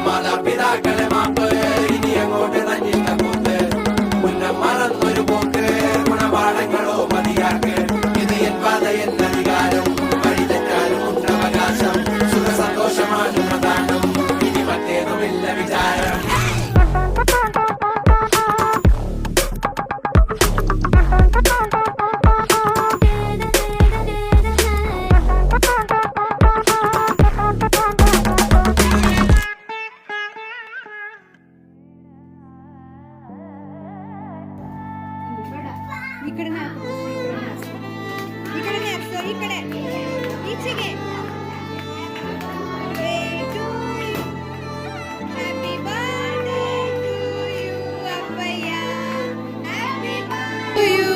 മാതാപിതാക്കളെ മാപ്പ് ഇനി അങ്ങോട്ട് തന്നില്ല പോത്ത് മുന്നം മറന്നൊരു പോക്ക് ഗുണപാഠങ്ങളോ മതിയാക്ക് ഇത് എൻ പാത എന്നധികാരം വഴി തെറ്റാലും ഉണ്ടവകാശം സുഖ സന്തോഷമാണ് പ്രധാനം ഇനി മറ്റേതുമില്ല വിചാരം इकडे नाही इकडे इकडे इकडे इकडे